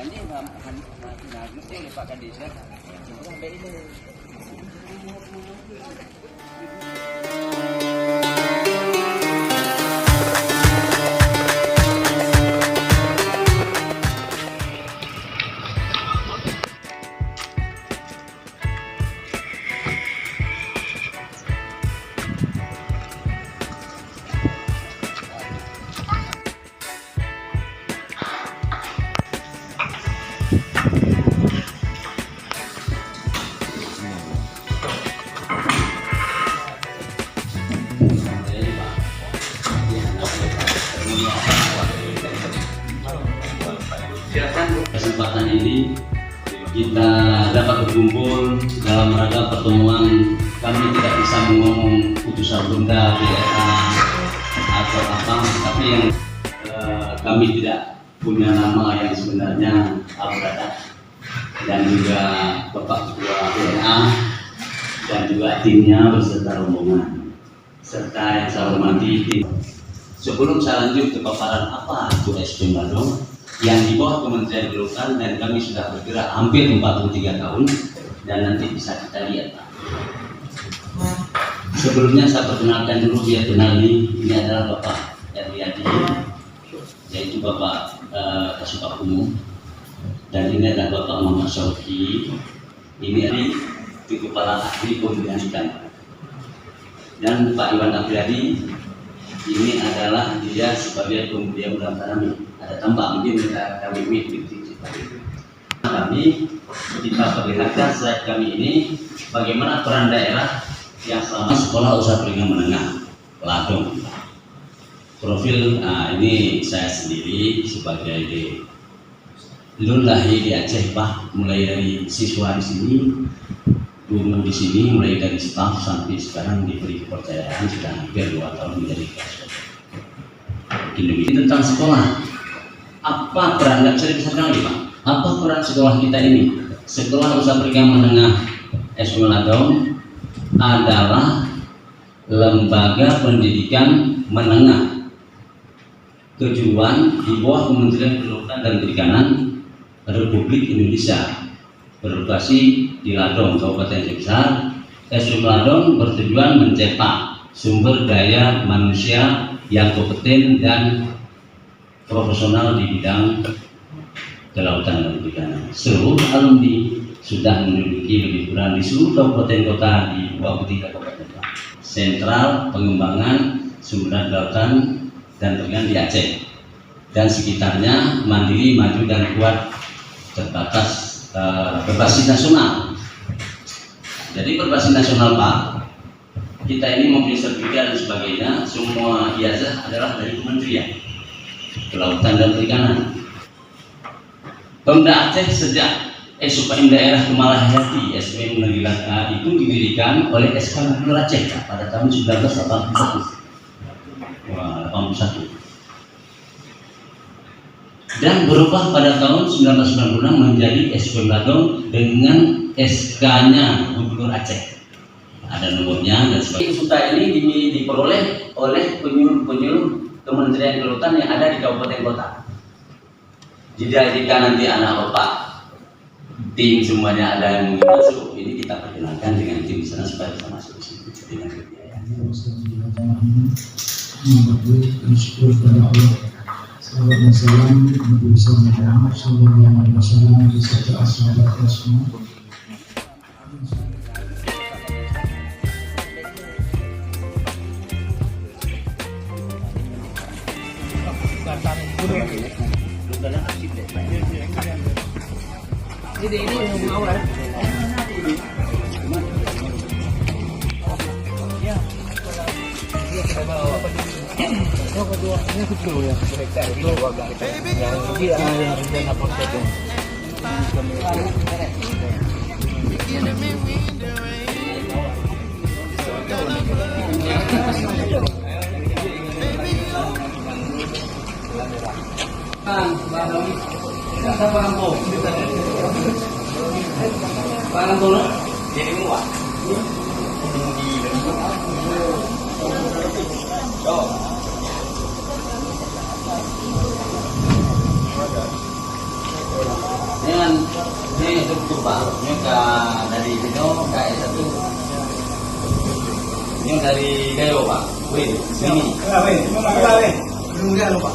ini mesti oleh Pak Kadis ya. Sampai ini. Kesempatan ini kita dapat berkumpul dalam rangka pertemuan. Kami tidak bisa mengomong putusan bunda PDA atau apa, tapi yang kami tidak punya nama yang sebenarnya Al-Qaeda, dan juga Bapak Ketua PDA dan juga timnya beserta rombongan, serta yang saya hormati tim. Sebelum saya lanjut ke paparan apa itu SP Badung yang di bawah Kementerian Kelautan, dan kami sudah bergerak hampir 43 tahun, dan nanti bisa kita lihat Pak. Sebelumnya saya perkenalkan dulu, dia kenali, ini adalah Bapak Erwiyadi, yaitu Bapak Kasupak Umum, dan ini adalah Bapak Muhammad Syauki, ini Kepala Ahli Pembiayaan, dan Pak Iwan Apriyadi, ini adalah dia sebagai pembelian udang tanami. Ada tambah mungkin kami kita perlihatkan slide kami ini bagaimana peran daerah yang selama sekolah usaha perlindungan menengah Ladong. Profil ini saya sendiri sebagai lulus lahir di Aceh Pak, mulai dari siswa di sini, guru di sini, mulai dari staf sampai sekarang diberi kepercayaan sudah hampir 2 tahun menjadi kelas. Ini tentang sekolah. Apa peran, nggak bisa dibesarkan lagi Pak? Apa peran sekolah kita ini? Sekolah usaha perlindungan menengah SP Ladong adalah lembaga pendidikan menengah kejuruan di bawah Kementerian Kelautan dan Perikanan Republik Indonesia, berlokasi di Ladong, Kabupaten Aceh Besar. SP Ladong bertujuan mencetak sumber daya manusia yang kompeten dan profesional di bidang kelautan dan perikanan. Seluruh alumni sudah menduduki lebih kurang di seluruh kabupaten kota di 23 kabupaten kota. Sentral pengembangan sumber daya kelautan dan perikanan di Aceh dan sekitarnya mandiri, maju dan kuat, terbatas berbasis nasional. Jadi berbasis nasional Pak, kita ini mempunyai sertifikat dan sebagainya, semua ijazah adalah dari Kementerian Kelautan dan Perikanan. Pemda Aceh sejak SUPM daerah Kemalahayati SPM Negeri Langka itu didirikan oleh SK Gubernur Aceh pada tahun 1981. Dan berubah pada tahun 1996 menjadi SPM Ladong dengan SK-nya Gubernur Aceh. Ada nomornya dan sebagainya. Suta ini diperoleh oleh penyuluh Kementerian Kelautan yang ada di kabupaten kota. Jika nanti anak bapak tim semuanya ada yang mau masuk, ini kita perkenalkan dengan tim di sana supaya bisa masuk di sini dengan biaya. Bersyukur kepada Allah. Salam dan salam Nabi Muhammad sallallahu alaihi wasallam beserta ashabatnya semua. Ini mau kan? Yang kedua, yang kedua ya. Yang dia yang rencana proses itu. Parang tuh, jadi muat. Oh. Ini kan ini struktur Pak. Ini dari Bino ke S1. Ini dari Gayo Pak. Wih, sini. Belum lihat lupa.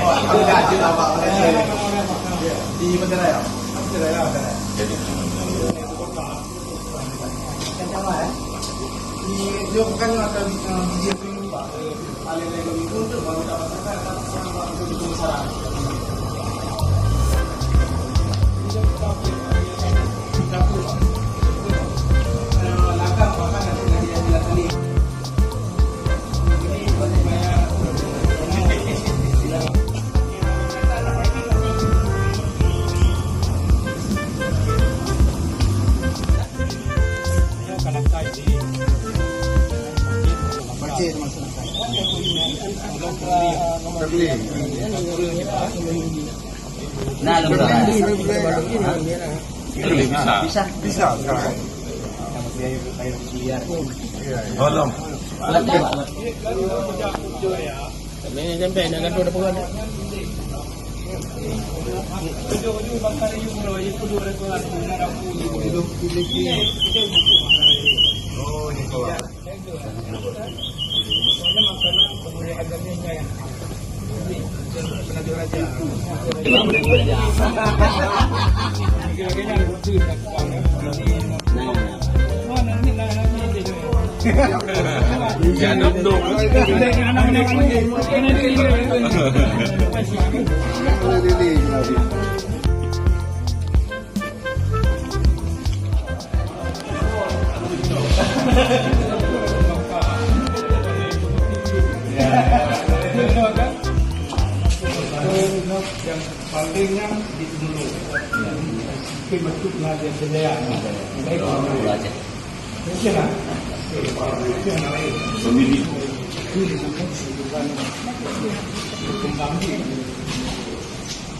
Oh, itu gaji apa? Di Bandara ya? Bandara ya. Dia bukan akan biji itu Pak. Alih dari itu untuk baru dapat untuk itu masalah. Langkah bahkan nanti dia dilakukan. Nah, Bisa sekarang. Belum. Ini sampai dengan dua pekan. Oh, ini keluar. Ya duduk. Yang palingnya itu dulu. Mungkin masuk belajar sendiri. Baik, belajar. mungkin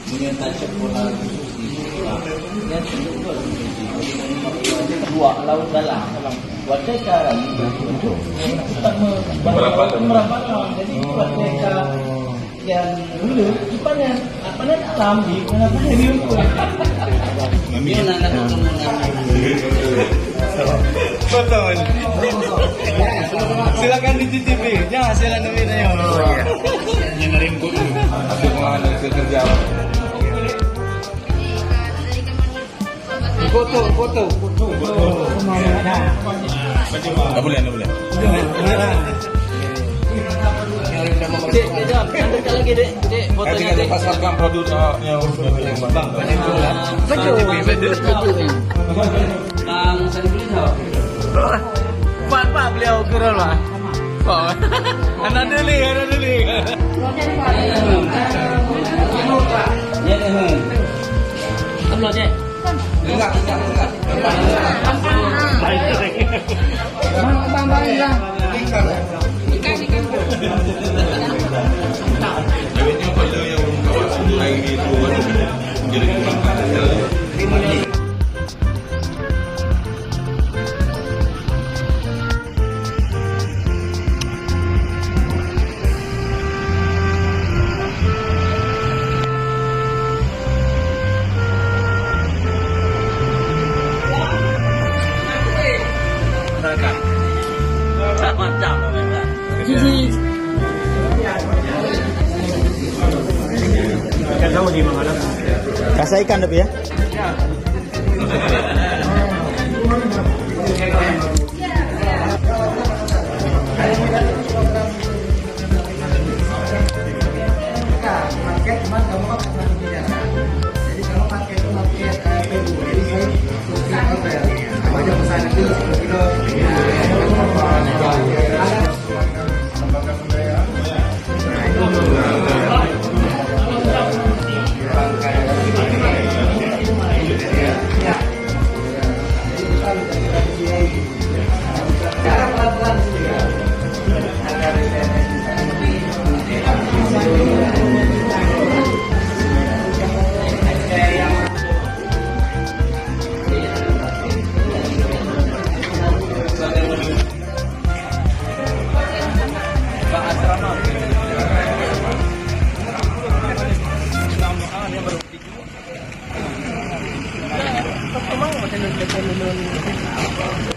Mengenai sekolah yang kedua laut dalam buat cara merambat jadi buat mereka yang dulu panen alam di mana ini betul. Silakan dicicipi. Ya, silakan minumnya. Yang ngerimpun. Aku mau kerja. Foto. Enggak boleh. Dek, lagi dek, fotonya dek. Pasarkan produknya Bang. Bang, saya beli tahu. Pak beliau kurang Pak. Anak deli. Ya deh. Upload ya. Enggak. Jadinya pada yang kawasan lain itu jadi Kasih ikan tapi ya. sunod-sunod.